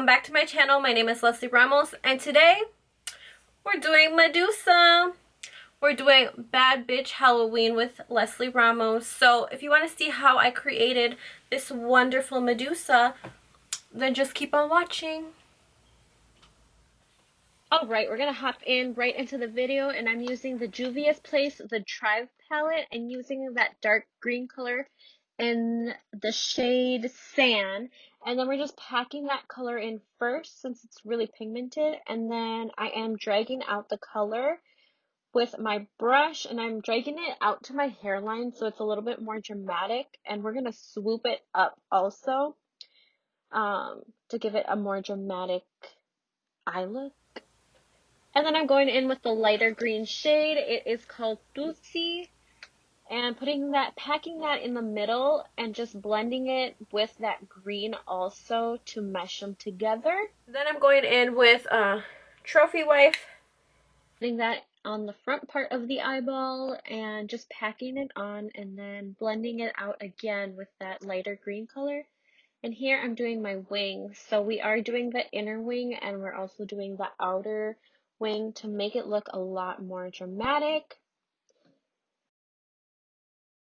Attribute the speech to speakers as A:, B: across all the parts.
A: back to my channel. My name is Leslie Ramos, and today we're doing Medusa. We're doing Bad Bitch Halloween with Leslie Ramos. So if you want to see how I created this wonderful Medusa, then just keep on watching. Alright, we're going to hop in right into the video, and I'm using the Juvia's Place, the Tribe palette, and using that dark green color in the shade Sand. And then we're just packing that color in first since it's really pigmented, and then I am dragging out the color with my brush, and I'm dragging it out to my hairline so it's a little bit more dramatic, and we're going to swoop it up also to give it a more dramatic eye look. And then I'm going in with the lighter green shade. It is called Dulce. And packing that in the middle and just blending it with that green also to mesh them together. Then I'm going in with Trophy Wife. Putting that on the front part of the eyeball and just packing it on and then blending it out again with that lighter green color. And here I'm doing my wing. So we are doing the inner wing and we're also doing the outer wing to make it look a lot more dramatic.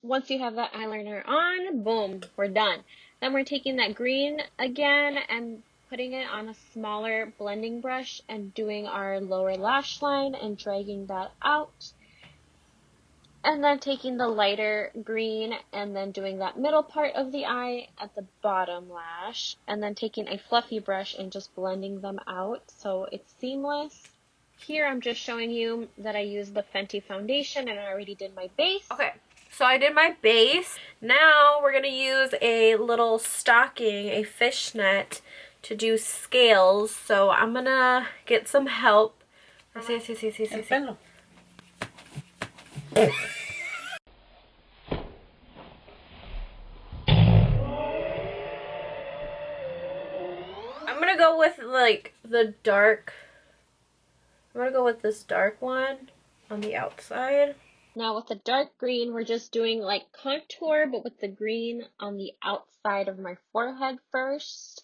A: Once you have that eyeliner on, boom, we're done. Then we're taking that green again and putting it on a smaller blending brush and doing our lower lash line and dragging that out. And then taking the lighter green and then doing that middle part of the eye at the bottom lash. And then taking a fluffy brush and just blending them out so it's seamless. Here I'm just showing you that I used the Fenty foundation and I already did my base. Okay, so I did my base. Now we're going to use a little stocking, a fishnet, to do scales. So I'm going to get some help. Sí. I'm going to go with like the dark. I'm going to go with this dark one on the outside. Now with the dark green, we're just doing like contour, but with the green on the outside of my forehead first,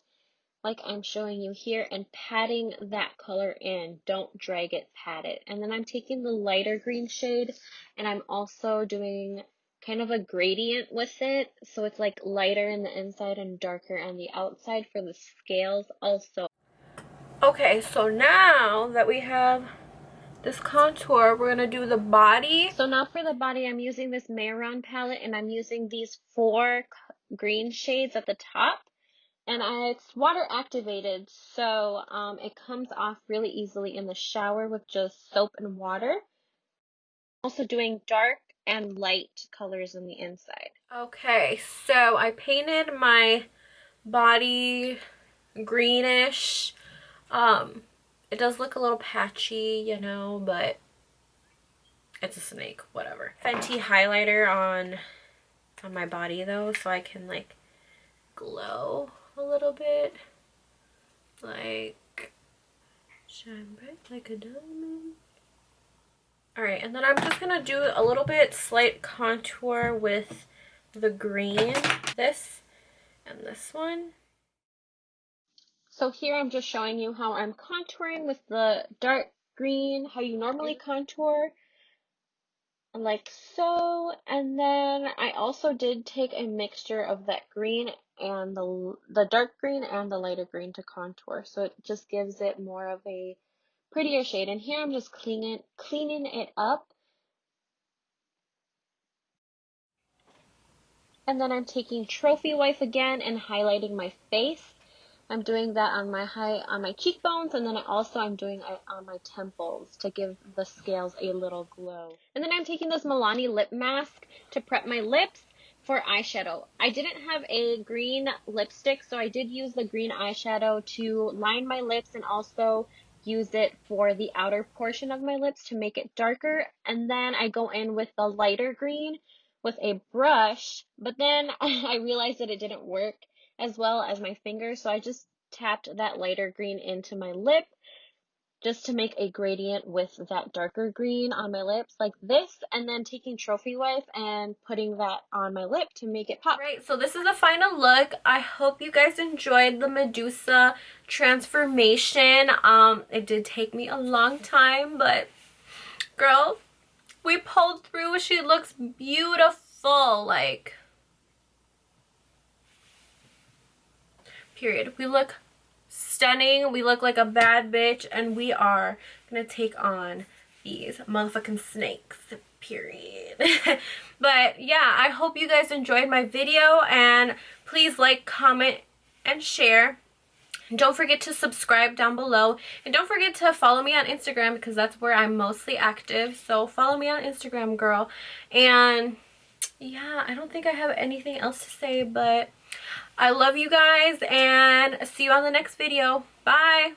A: like I'm showing you here, and patting that color in. Don't drag it, pat it. And then I'm taking the lighter green shade, and I'm also doing kind of a gradient with it, so it's like lighter in the inside and darker on the outside for the scales also. Okay, so now that we have this contour, we're going to do the body. So now for the body, I'm using this Mayron palette, and I'm using these 4 green shades at the top. And it's water activated, so it comes off really easily in the shower with just soap and water. Also doing dark and light colors on the inside. Okay, so I painted my body greenish. It does look a little patchy, you know, but it's a snake, whatever. Fenty highlighter on my body though, so I can like glow a little bit, like shine bright like a diamond. Alright, and then I'm just gonna do a little bit slight contour with the green, this and this one. So here I'm just showing you how I'm contouring with the dark green, how you normally contour, like so. And then I also did take a mixture of that green and the dark green and the lighter green to contour, so it just gives it more of a prettier shade. And here I'm just cleaning it up. And then I'm taking Trophy Wife again and highlighting my face. I'm doing that on my cheekbones, and then I'm doing it on my temples to give the scales a little glow. And then I'm taking this Milani lip mask to prep my lips for eyeshadow. I didn't have a green lipstick, so I did use the green eyeshadow to line my lips and also use it for the outer portion of my lips to make it darker. And then I go in with the lighter green with a brush, but then I realized that it didn't work as well as my finger, so I just tapped that lighter green into my lip just to make a gradient with that darker green on my lips like this, and then taking Trophy Wife and putting that on my lip to make it pop. Right, so this is the final look. I hope you guys enjoyed the Medusa transformation. It did take me a long time, but girl, we pulled through. She looks beautiful, like, period. We look stunning. We look like a bad bitch, and we are gonna take on these motherfucking snakes, period. But yeah, I hope you guys enjoyed my video, and please like, comment, and share. And don't forget to subscribe down below, and don't forget to follow me on Instagram because that's where I'm mostly active. So follow me on Instagram, girl. And yeah, I don't think I have anything else to say, but I love you guys, and see you on the next video. Bye.